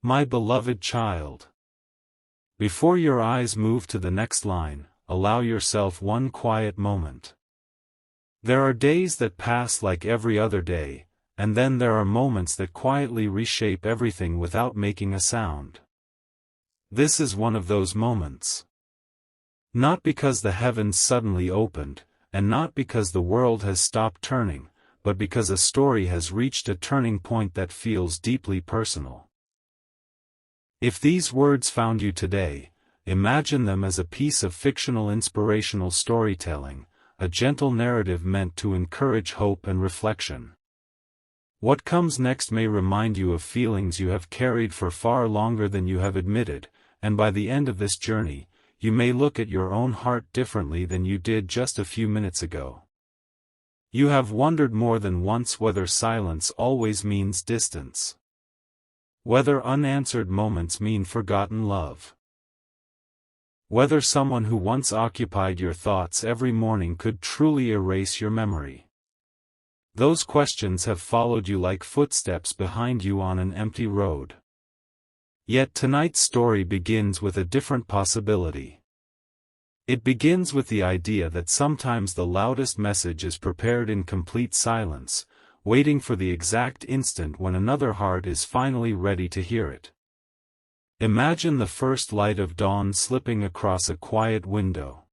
My beloved child. Before your eyes move to the next line, allow yourself one quiet moment. There are days that pass like every other day, and then there are moments that quietly reshape everything without making a sound. This is one of those moments. Not because the heavens suddenly opened, and not because the world has stopped turning, but because a story has reached a turning point that feels deeply personal. If these words found you today, imagine them as a piece of fictional inspirational storytelling, a gentle narrative meant to encourage hope and reflection. What comes next may remind you of feelings you have carried for far longer than you have admitted, and by the end of this journey, you may look at your own heart differently than you did just a few minutes ago. You have wondered more than once whether silence always means distance. Whether unanswered moments mean forgotten love. Whether someone who once occupied your thoughts every morning could truly erase your memory. Those questions have followed you like footsteps behind you on an empty road. Yet tonight's story begins with a different possibility. It begins with the idea that sometimes the loudest message is prepared in complete silence, waiting for the exact instant when another heart is finally ready to hear it. Imagine the first light of dawn slipping across a quiet window.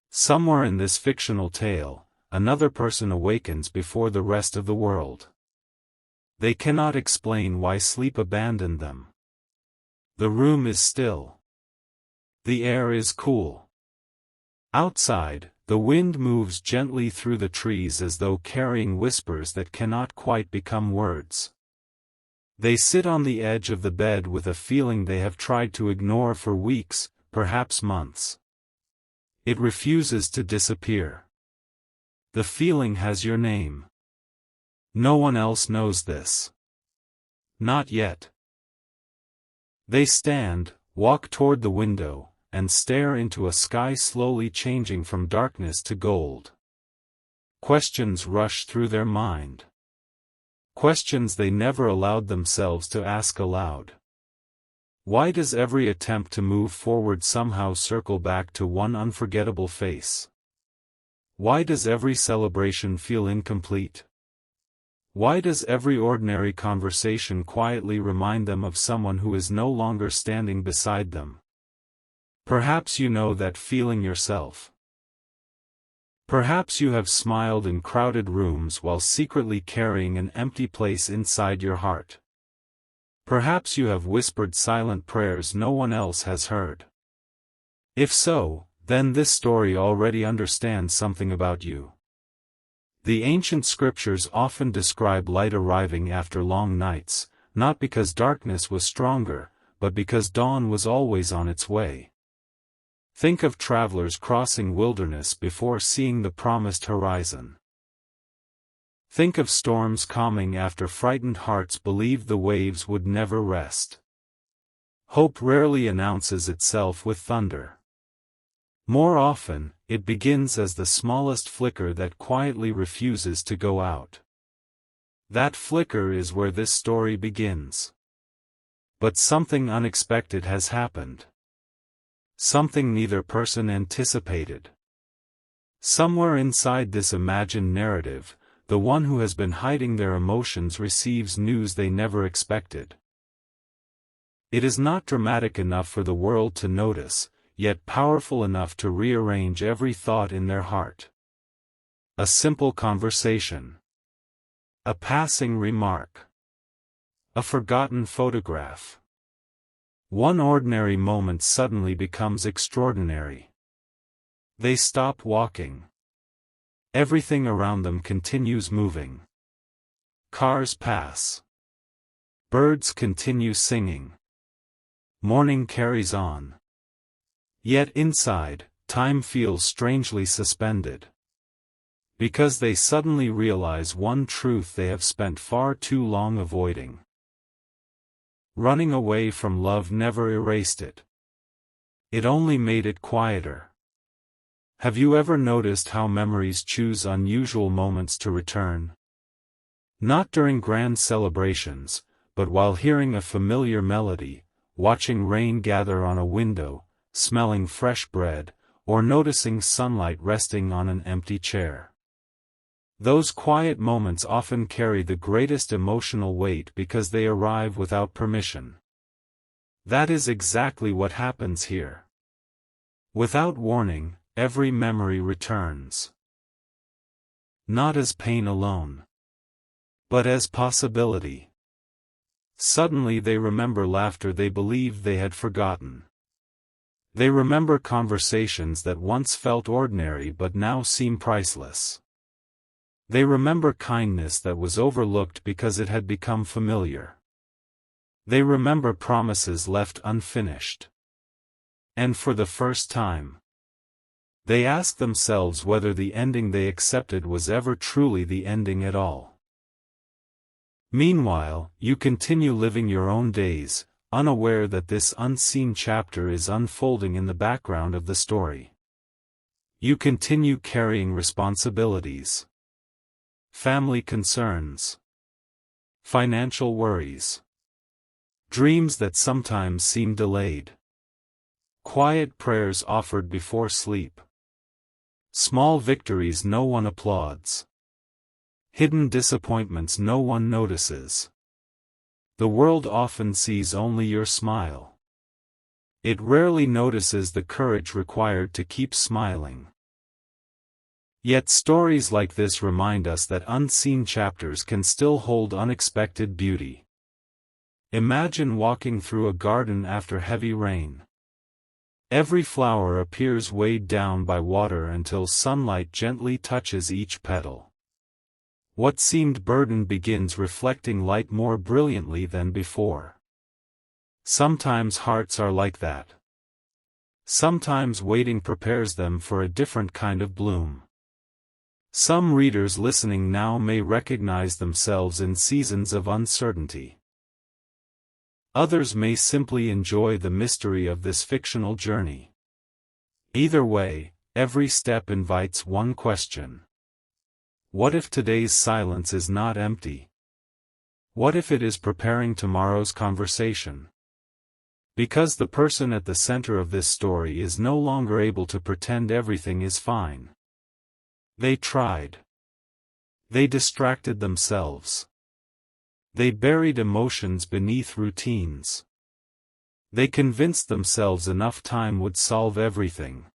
Somewhere in this fictional tale, another person awakens before the rest of the world. They cannot explain why sleep abandoned them. The room is still. The air is cool. Outside, the wind moves gently through the trees as though carrying whispers that cannot quite become words. They sit on the edge of the bed with a feeling they have tried to ignore for weeks, perhaps months. It refuses to disappear. The feeling has your name. No one else knows this. Not yet. They stand, walk toward the window, and stare into a sky slowly changing from darkness to gold. Questions rush through their mind. Questions they never allowed themselves to ask aloud. Why does every attempt to move forward somehow circle back to one unforgettable face? Why does every celebration feel incomplete? Why does every ordinary conversation quietly remind them of someone who is no longer standing beside them? Perhaps you know that feeling yourself. Perhaps you have smiled in crowded rooms while secretly carrying an empty place inside your heart. Perhaps you have whispered silent prayers no one else has heard. If so, then this story already understands something about you. The ancient scriptures often describe light arriving after long nights, not because darkness was stronger, but because dawn was always on its way. Think of travelers crossing wilderness before seeing the promised horizon. Think of storms calming after frightened hearts believed the waves would never rest. Hope rarely announces itself with thunder. More often, it begins as the smallest flicker that quietly refuses to go out. That flicker is where this story begins. But something unexpected has happened. Something neither person anticipated. Somewhere inside this imagined narrative, the one who has been hiding their emotions receives news they never expected. It is not dramatic enough for the world to notice, yet powerful enough to rearrange every thought in their heart. A simple conversation. A passing remark. A forgotten photograph. One ordinary moment suddenly becomes extraordinary. They stop walking. Everything around them continues moving. Cars pass. Birds continue singing. Morning carries on. Yet inside, time feels strangely suspended. Because they suddenly realize one truth they have spent far too long avoiding. Running away from love never erased it. It only made it quieter. Have you ever noticed how memories choose unusual moments to return? Not during grand celebrations, but while hearing a familiar melody, watching rain gather on a window, smelling fresh bread, or noticing sunlight resting on an empty chair. Those quiet moments often carry the greatest emotional weight because they arrive without permission. That is exactly what happens here. Without warning, every memory returns. Not as pain alone, but as possibility. Suddenly they remember laughter they believed they had forgotten. They remember conversations that once felt ordinary but now seem priceless. They remember kindness that was overlooked because it had become familiar. They remember promises left unfinished. And for the first time, they ask themselves whether the ending they accepted was ever truly the ending at all. Meanwhile, you continue living your own days, unaware that this unseen chapter is unfolding in the background of the story. You continue carrying responsibilities, family concerns, financial worries, dreams that sometimes seem delayed, quiet prayers offered before sleep, small victories no one applauds, hidden disappointments no one notices. The world often sees only your smile. It rarely notices the courage required to keep smiling. Yet stories like this remind us that unseen chapters can still hold unexpected beauty. Imagine walking through a garden after heavy rain. Every flower appears weighed down by water until sunlight gently touches each petal. What seemed burdened begins reflecting light more brilliantly than before. Sometimes hearts are like that. Sometimes waiting prepares them for a different kind of bloom. Some readers listening now may recognize themselves in seasons of uncertainty. Others may simply enjoy the mystery of this fictional journey. Either way, every step invites one question. What if today's silence is not empty? What if it is preparing tomorrow's conversation? Because the person at the center of this story is no longer able to pretend everything is fine. They tried. They distracted themselves. They buried emotions beneath routines. They convinced themselves enough time would solve everything.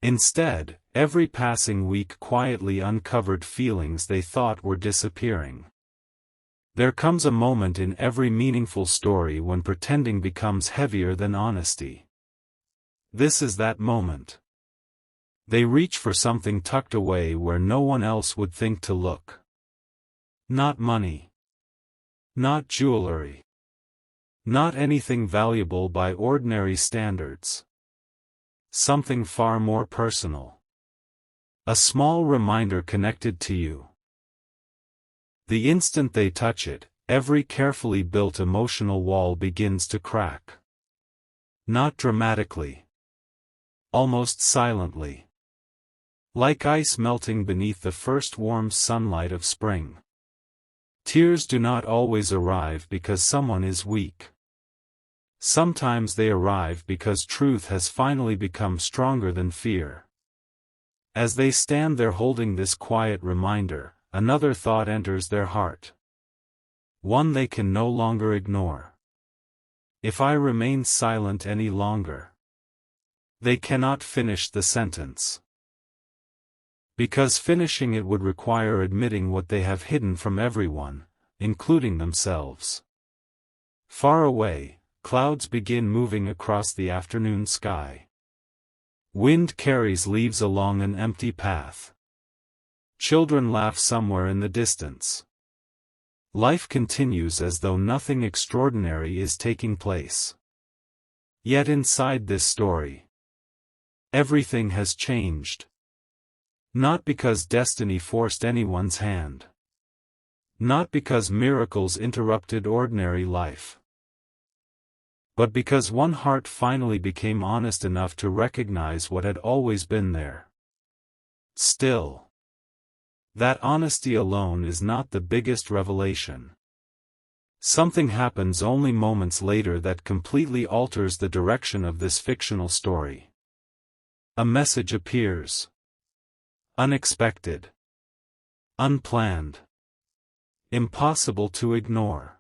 Instead, every passing week quietly uncovered feelings they thought were disappearing. There comes a moment in every meaningful story when pretending becomes heavier than honesty. This is that moment. They reach for something tucked away where no one else would think to look. Not money. Not jewelry. Not anything valuable by ordinary standards. Something far more personal. A small reminder connected to you. The instant they touch it, every carefully built emotional wall begins to crack. Not dramatically. Almost silently. Like ice melting beneath the first warm sunlight of spring. Tears do not always arrive because someone is weak. Sometimes they arrive because truth has finally become stronger than fear. As they stand there holding this quiet reminder, another thought enters their heart. One they can no longer ignore. If I remain silent any longer. They cannot finish the sentence. Because finishing it would require admitting what they have hidden from everyone, including themselves. Far away, clouds begin moving across the afternoon sky. Wind carries leaves along an empty path. Children laugh somewhere in the distance. Life continues as though nothing extraordinary is taking place. Yet inside this story, everything has changed. Not because destiny forced anyone's hand. Not because miracles interrupted ordinary life. But because one heart finally became honest enough to recognize what had always been there. Still, that honesty alone is not the biggest revelation. Something happens only moments later that completely alters the direction of this fictional story. A message appears. Unexpected. Unplanned. Impossible to ignore.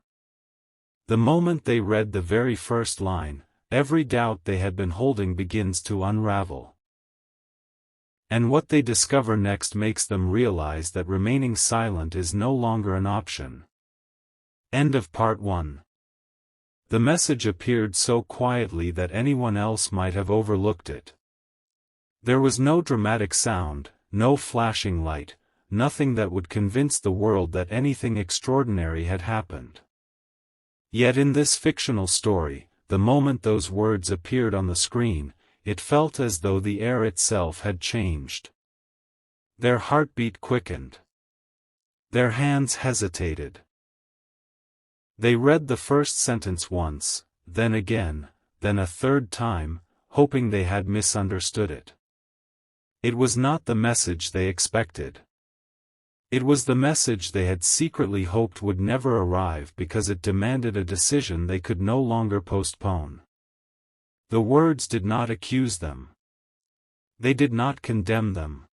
The moment they read the very first line, every doubt they had been holding begins to unravel. And what they discover next makes them realize that remaining silent is no longer an option. End of Part 1. The message appeared so quietly that anyone else might have overlooked it. There was no dramatic sound, no flashing light, nothing that would convince the world that anything extraordinary had happened. Yet in this fictional story, the moment those words appeared on the screen, it felt as though the air itself had changed. Their heartbeat quickened. Their hands hesitated. They read the first sentence once, then again, then a third time, hoping they had misunderstood it. It was not the message they expected. It was the message they had secretly hoped would never arrive because it demanded a decision they could no longer postpone. The words did not accuse them. They did not condemn them.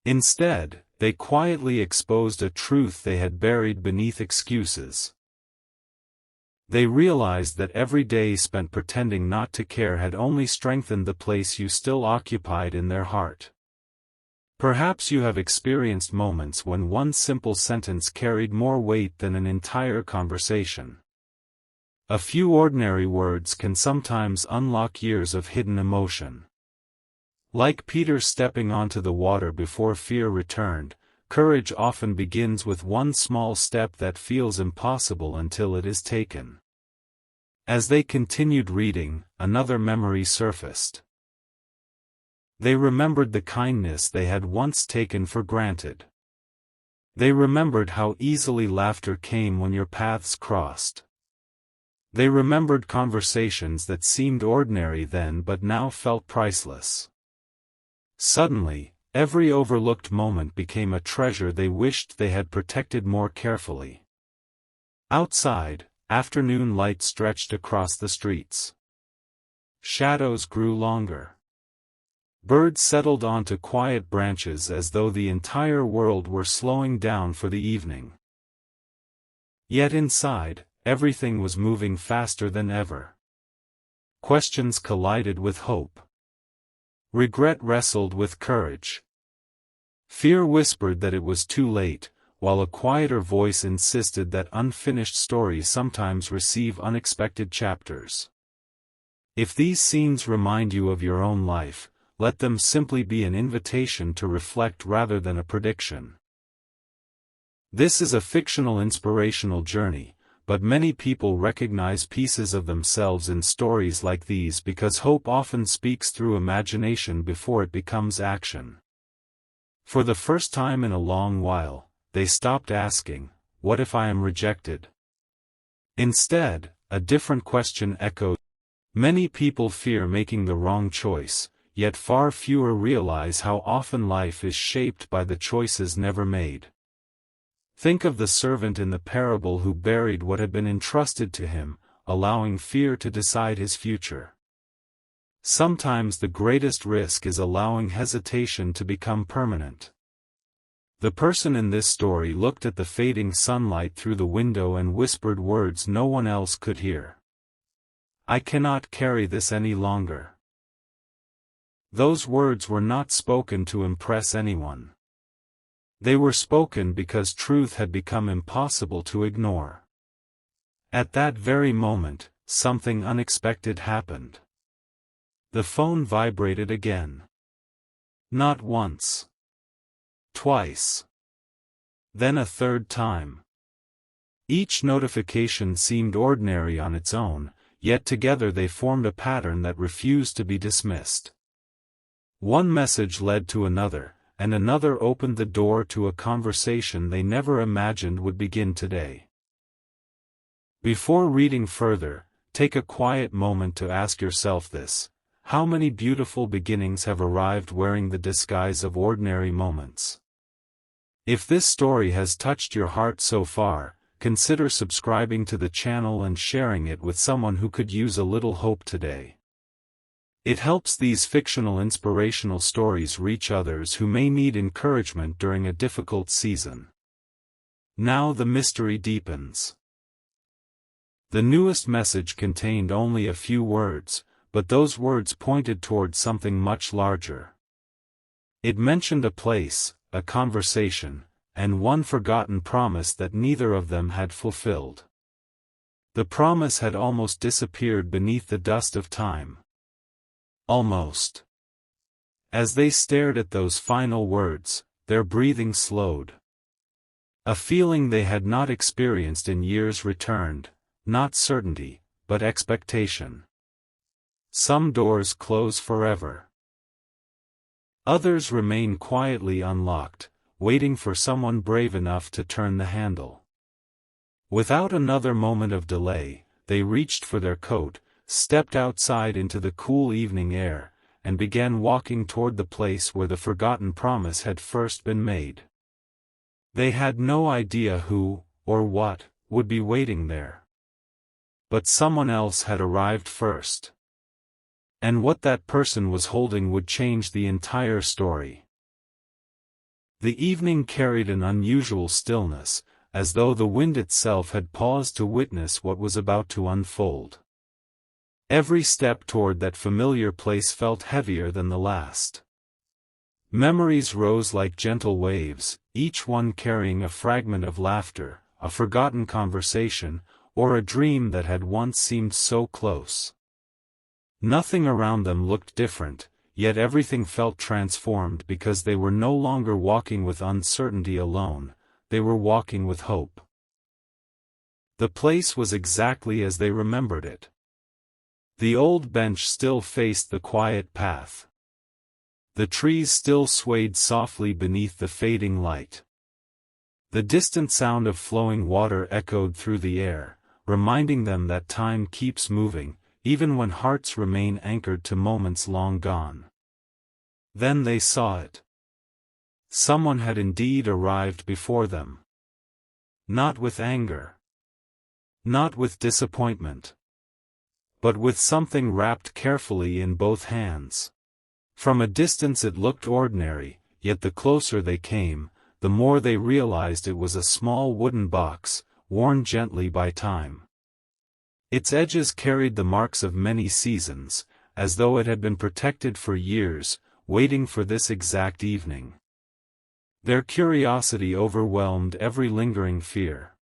Instead, they quietly exposed a truth they had buried beneath excuses. They realized that every day spent pretending not to care had only strengthened the place you still occupied in their heart. Perhaps you have experienced moments when one simple sentence carried more weight than an entire conversation. A few ordinary words can sometimes unlock years of hidden emotion. Like Peter stepping onto the water before fear returned, courage often begins with one small step that feels impossible until it is taken. As they continued reading, another memory surfaced. They remembered the kindness they had once taken for granted. They remembered how easily laughter came when your paths crossed. They remembered conversations that seemed ordinary then but now felt priceless. Suddenly, every overlooked moment became a treasure they wished they had protected more carefully. Outside, afternoon light stretched across the streets. Shadows grew longer. Birds settled onto quiet branches as though the entire world were slowing down for the evening. Yet inside, everything was moving faster than ever. Questions collided with hope. Regret wrestled with courage. Fear whispered that it was too late, while a quieter voice insisted that unfinished stories sometimes receive unexpected chapters. If these scenes remind you of your own life, let them simply be an invitation to reflect rather than a prediction. This is a fictional inspirational journey, but many people recognize pieces of themselves in stories like these because hope often speaks through imagination before it becomes action. For the first time in a long while, they stopped asking, "What if I am rejected?" Instead, a different question echoed. Many people fear making the wrong choice, yet far fewer realize how often life is shaped by the choices never made. Think of the servant in the parable who buried what had been entrusted to him, allowing fear to decide his future. Sometimes the greatest risk is allowing hesitation to become permanent. The person in this story looked at the fading sunlight through the window and whispered words no one else could hear. "I cannot carry this any longer." Those words were not spoken to impress anyone. They were spoken because truth had become impossible to ignore. At that very moment, something unexpected happened. The phone vibrated again. Not once. Twice. Then a third time. Each notification seemed ordinary on its own, yet together they formed a pattern that refused to be dismissed. One message led to another, and another opened the door to a conversation they never imagined would begin today. Before reading further, take a quiet moment to ask yourself this: how many beautiful beginnings have arrived wearing the disguise of ordinary moments? If this story has touched your heart so far, consider subscribing to the channel and sharing it with someone who could use a little hope today. It helps these fictional inspirational stories reach others who may need encouragement during a difficult season. Now the mystery deepens. The newest message contained only a few words, but those words pointed towards something much larger. It mentioned a place, a conversation, and one forgotten promise that neither of them had fulfilled. The promise had almost disappeared beneath the dust of time. Almost. As they stared at those final words, their breathing slowed. A feeling they had not experienced in years returned, not certainty, but expectation. Some doors close forever. Others remain quietly unlocked, waiting for someone brave enough to turn the handle. Without another moment of delay, they reached for their coat, stepped outside into the cool evening air, and began walking toward the place where the forgotten promise had first been made. They had no idea who, or what, would be waiting there. But someone else had arrived first. And what that person was holding would change the entire story. The evening carried an unusual stillness, as though the wind itself had paused to witness what was about to unfold. Every step toward that familiar place felt heavier than the last. Memories rose like gentle waves, each one carrying a fragment of laughter, a forgotten conversation, or a dream that had once seemed so close. Nothing around them looked different, yet everything felt transformed because they were no longer walking with uncertainty alone, they were walking with hope. The place was exactly as they remembered it. The old bench still faced the quiet path. The trees still swayed softly beneath the fading light. The distant sound of flowing water echoed through the air, reminding them that time keeps moving, even when hearts remain anchored to moments long gone. Then they saw it. Someone had indeed arrived before them. Not with anger. Not with disappointment. But with something wrapped carefully in both hands. From a distance it looked ordinary, yet the closer they came, the more they realized it was a small wooden box, worn gently by time. Its edges carried the marks of many seasons, as though it had been protected for years, waiting for this exact evening. Their curiosity overwhelmed every lingering fear.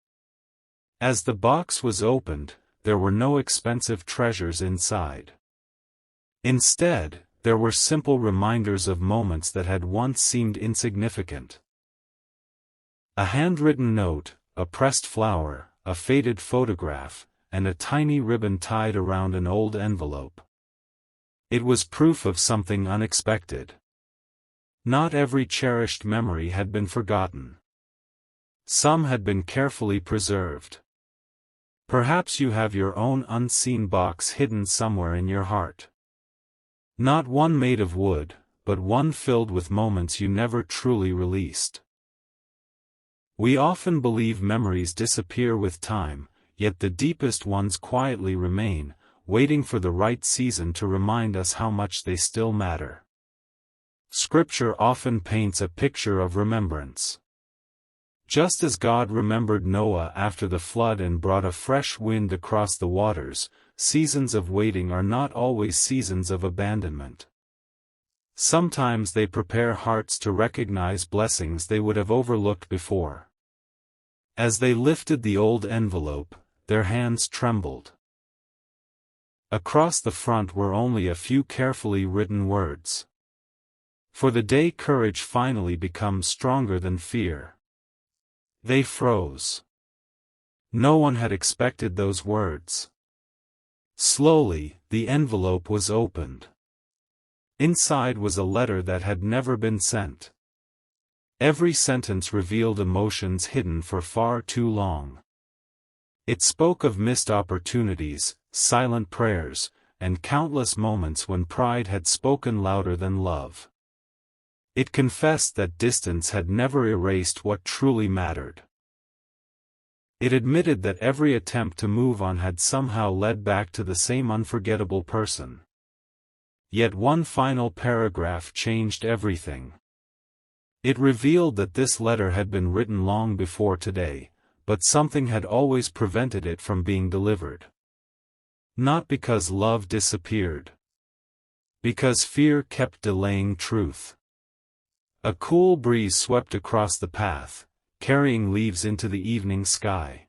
As the box was opened, there were no expensive treasures inside. Instead, there were simple reminders of moments that had once seemed insignificant. A handwritten note, a pressed flower, a faded photograph, and a tiny ribbon tied around an old envelope. It was proof of something unexpected. Not every cherished memory had been forgotten. Some had been carefully preserved. Perhaps you have your own unseen box hidden somewhere in your heart. Not one made of wood, but one filled with moments you never truly released. We often believe memories disappear with time, yet the deepest ones quietly remain, waiting for the right season to remind us how much they still matter. Scripture often paints a picture of remembrance. Just as God remembered Noah after the flood and brought a fresh wind across the waters, seasons of waiting are not always seasons of abandonment. Sometimes they prepare hearts to recognize blessings they would have overlooked before. As they lifted the old envelope, their hands trembled. Across the front were only a few carefully written words. For the day courage finally becomes stronger than fear. They froze. No one had expected those words. Slowly, the envelope was opened. Inside was a letter that had never been sent. Every sentence revealed emotions hidden for far too long. It spoke of missed opportunities, silent prayers, and countless moments when pride had spoken louder than love. It confessed that distance had never erased what truly mattered. It admitted that every attempt to move on had somehow led back to the same unforgettable person. Yet one final paragraph changed everything. It revealed that this letter had been written long before today, but something had always prevented it from being delivered. Not because love disappeared. Because fear kept delaying truth. A cool breeze swept across the path, carrying leaves into the evening sky.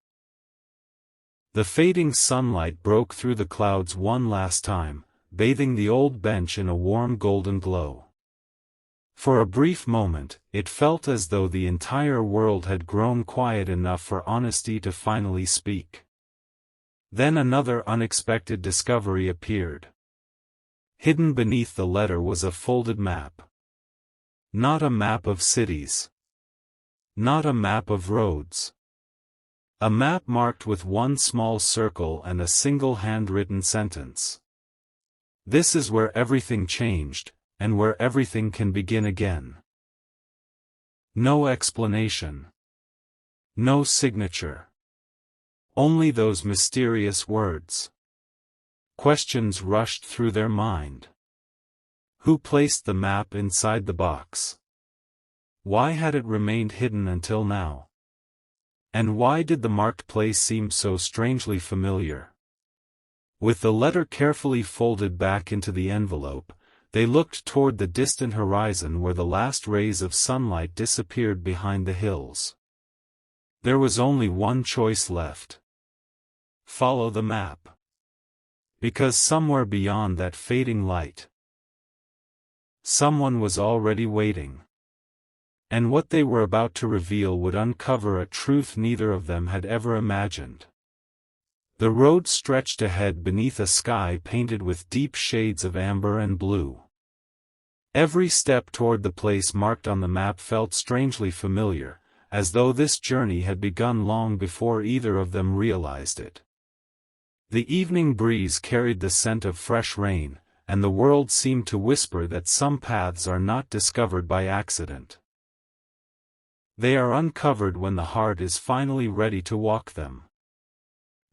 The fading sunlight broke through the clouds one last time, bathing the old bench in a warm golden glow. For a brief moment, it felt as though the entire world had grown quiet enough for honesty to finally speak. Then another unexpected discovery appeared. Hidden beneath the letter was a folded map. Not a map of cities. Not a map of roads. A map marked with one small circle and a single handwritten sentence. This is where everything changed, and where everything can begin again. No explanation. No signature. Only those mysterious words. Questions rushed through their mind. Who placed the map inside the box? Why had it remained hidden until now? And why did the marked place seem so strangely familiar? With the letter carefully folded back into the envelope, they looked toward the distant horizon where the last rays of sunlight disappeared behind the hills. There was only one choice left. Follow the map. Because somewhere beyond that fading light, someone was already waiting. And what they were about to reveal would uncover a truth neither of them had ever imagined. The road stretched ahead beneath a sky painted with deep shades of amber and blue. Every step toward the place marked on the map felt strangely familiar, as though this journey had begun long before either of them realized it. The evening breeze carried the scent of fresh rain, and the world seemed to whisper that some paths are not discovered by accident. They are uncovered when the heart is finally ready to walk them.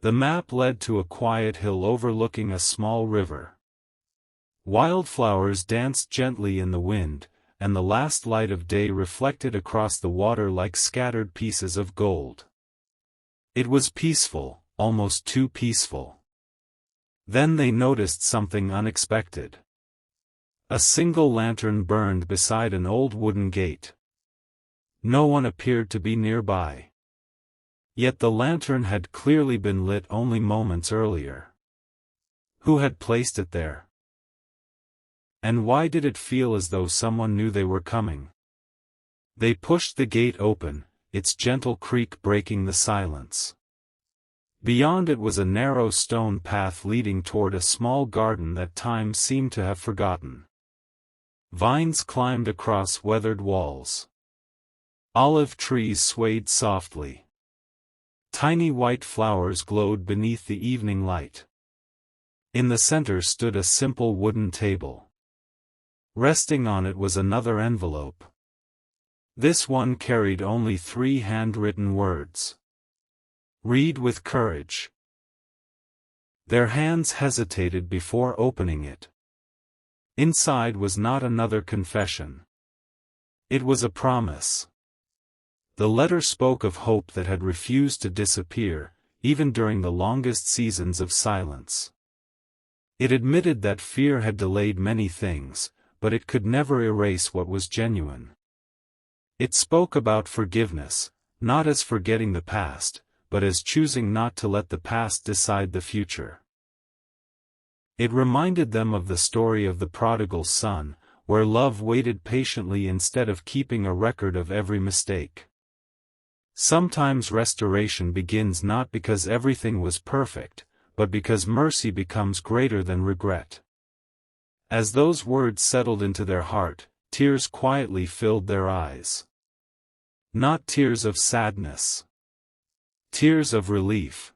The map led to a quiet hill overlooking a small river. Wildflowers danced gently in the wind, and the last light of day reflected across the water like scattered pieces of gold. It was peaceful, almost too peaceful. Then they noticed something unexpected. A single lantern burned beside an old wooden gate. No one appeared to be nearby. Yet the lantern had clearly been lit only moments earlier. Who had placed it there? And why did it feel as though someone knew they were coming? They pushed the gate open, its gentle creak breaking the silence. Beyond it was a narrow stone path leading toward a small garden that time seemed to have forgotten. Vines climbed across weathered walls. Olive trees swayed softly. Tiny white flowers glowed beneath the evening light. In the center stood a simple wooden table. Resting on it was another envelope. This one carried only 3 handwritten words. Read with courage. Their hands hesitated before opening it. Inside was not another confession. It was a promise. The letter spoke of hope that had refused to disappear, even during the longest seasons of silence. It admitted that fear had delayed many things, but it could never erase what was genuine. It spoke about forgiveness, not as forgetting the past, but as choosing not to let the past decide the future. It reminded them of the story of the prodigal son, where love waited patiently instead of keeping a record of every mistake. Sometimes restoration begins not because everything was perfect, but because mercy becomes greater than regret. As those words settled into their heart, tears quietly filled their eyes. Not tears of sadness. Tears of relief.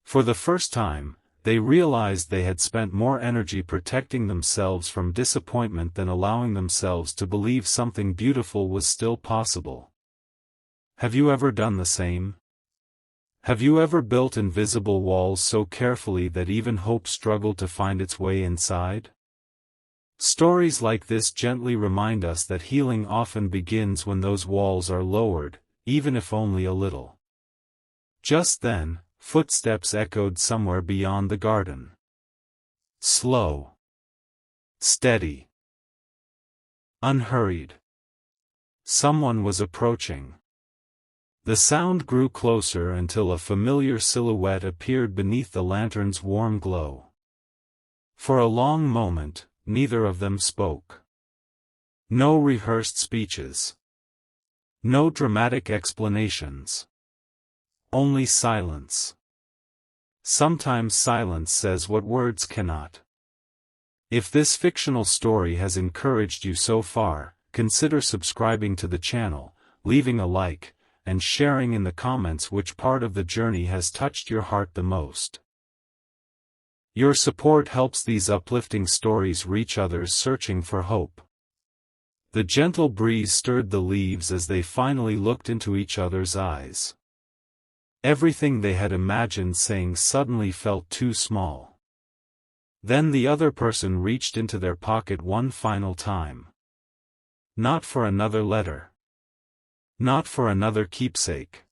For the first time, they realized they had spent more energy protecting themselves from disappointment than allowing themselves to believe something beautiful was still possible. Have you ever done the same? Have you ever built invisible walls so carefully that even hope struggled to find its way inside? Stories like this gently remind us that healing often begins when those walls are lowered, even if only a little. Just then, footsteps echoed somewhere beyond the garden. Slow. Steady. Unhurried. Someone was approaching. The sound grew closer until a familiar silhouette appeared beneath the lantern's warm glow. For a long moment, neither of them spoke. No rehearsed speeches. No dramatic explanations. Only silence. Sometimes silence says what words cannot. If this fictional story has encouraged you so far, consider subscribing to the channel, leaving a like, and sharing in the comments which part of the journey has touched your heart the most. Your support helps these uplifting stories reach others searching for hope. The gentle breeze stirred the leaves as they finally looked into each other's eyes. Everything they had imagined saying suddenly felt too small. Then the other person reached into their pocket one final time. Not for another letter. Not for another keepsake.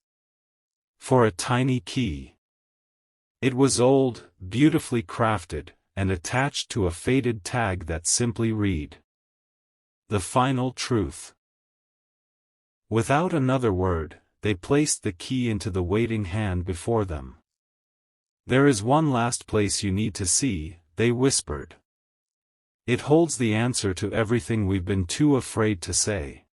For a tiny key. It was old, beautifully crafted, and attached to a faded tag that simply read, "The final truth." Without another word, they placed the key into the waiting hand before them. "There is one last place you need to see," they whispered. "It holds the answer to everything we've been too afraid to say."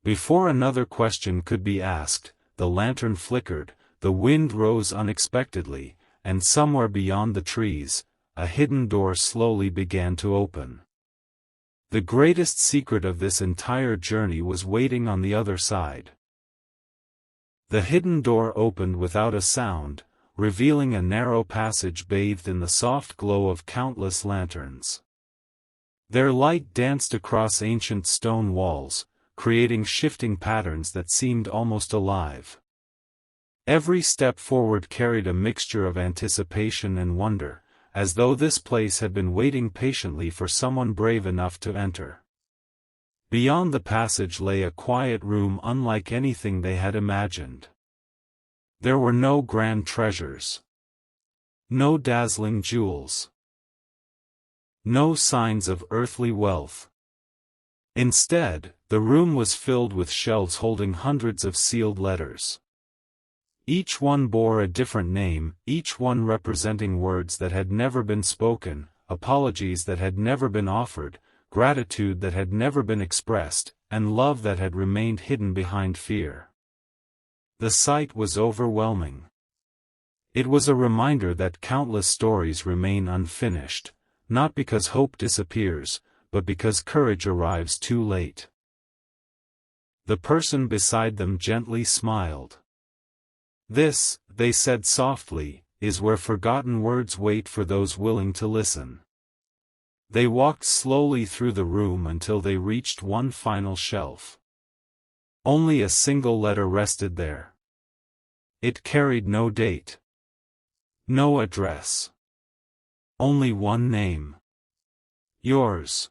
Before another question could be asked, the lantern flickered, the wind rose unexpectedly, and somewhere beyond the trees, a hidden door slowly began to open. The greatest secret of this entire journey was waiting on the other side. The hidden door opened without a sound, revealing a narrow passage bathed in the soft glow of countless lanterns. Their light danced across ancient stone walls, creating shifting patterns that seemed almost alive. Every step forward carried a mixture of anticipation and wonder, as though this place had been waiting patiently for someone brave enough to enter. Beyond the passage lay a quiet room unlike anything they had imagined. There were no grand treasures. No dazzling jewels. No signs of earthly wealth. Instead, the room was filled with shelves holding hundreds of sealed letters. Each one bore a different name, each one representing words that had never been spoken, apologies that had never been offered, gratitude that had never been expressed, and love that had remained hidden behind fear. The sight was overwhelming. It was a reminder that countless stories remain unfinished, not because hope disappears, but because courage arrives too late. The person beside them gently smiled. "This," they said softly, "is where forgotten words wait for those willing to listen." They walked slowly through the room until they reached one final shelf. Only a single letter rested there. It carried no date. No address. Only one name. "Yours."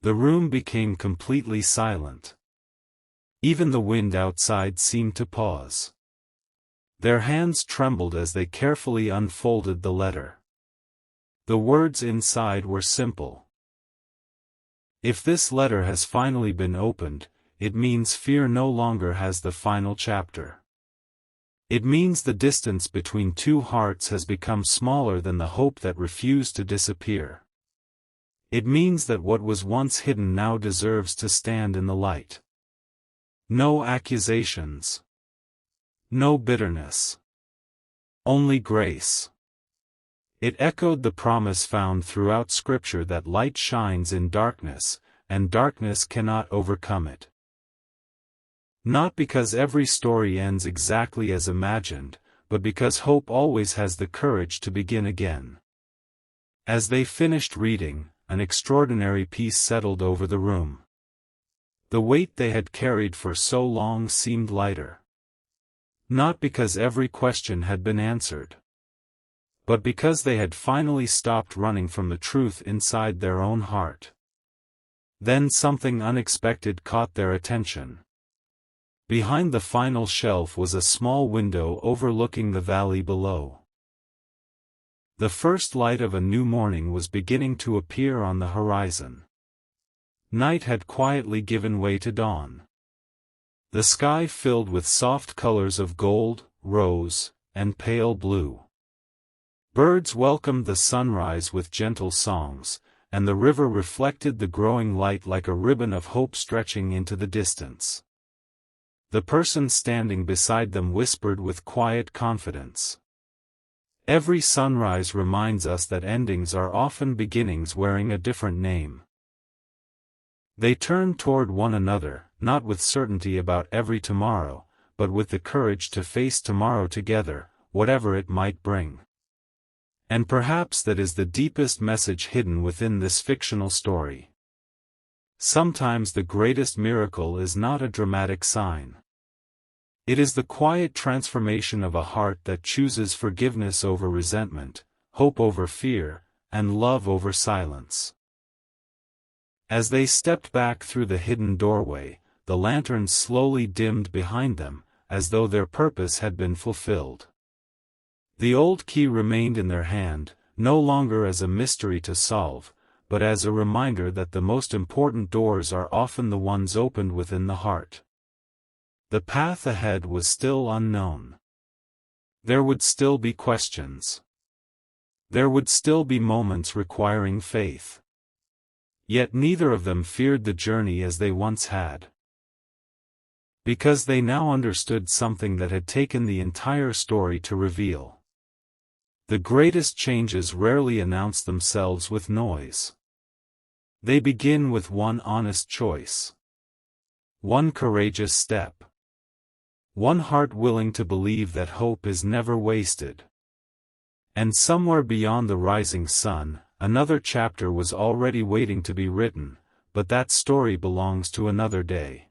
The room became completely silent. Even the wind outside seemed to pause. Their hands trembled as they carefully unfolded the letter. The words inside were simple. "If this letter has finally been opened, it means fear no longer has the final chapter. It means the distance between two hearts has become smaller than the hope that refused to disappear. It means that what was once hidden now deserves to stand in the light. No accusations. No bitterness. Only grace." It echoed the promise found throughout Scripture that light shines in darkness, and darkness cannot overcome it. Not because every story ends exactly as imagined, but because hope always has the courage to begin again. As they finished reading, an extraordinary peace settled over the room. The weight they had carried for so long seemed lighter. Not because every question had been answered, but because they had finally stopped running from the truth inside their own heart. Then something unexpected caught their attention. Behind the final shelf was a small window overlooking the valley below. The first light of a new morning was beginning to appear on the horizon. Night had quietly given way to dawn. The sky filled with soft colors of gold, rose, and pale blue. Birds welcomed the sunrise with gentle songs, and the river reflected the growing light like a ribbon of hope stretching into the distance. The person standing beside them whispered with quiet confidence. Every sunrise reminds us that endings are often beginnings wearing a different name. They turned toward one another, not with certainty about every tomorrow, but with the courage to face tomorrow together, whatever it might bring. And perhaps that is the deepest message hidden within this fictional story. Sometimes the greatest miracle is not a dramatic sign. It is the quiet transformation of a heart that chooses forgiveness over resentment, hope over fear, and love over silence. As they stepped back through the hidden doorway, the lanterns slowly dimmed behind them, as though their purpose had been fulfilled. The old key remained in their hand, no longer as a mystery to solve, but as a reminder that the most important doors are often the ones opened within the heart. The path ahead was still unknown. There would still be questions. There would still be moments requiring faith. Yet neither of them feared the journey as they once had. Because they now understood something that had taken the entire story to reveal. The greatest changes rarely announce themselves with noise. They begin with one honest choice. One courageous step. One heart willing to believe that hope is never wasted. And somewhere beyond the rising sun, another chapter was already waiting to be written, but that story belongs to another day.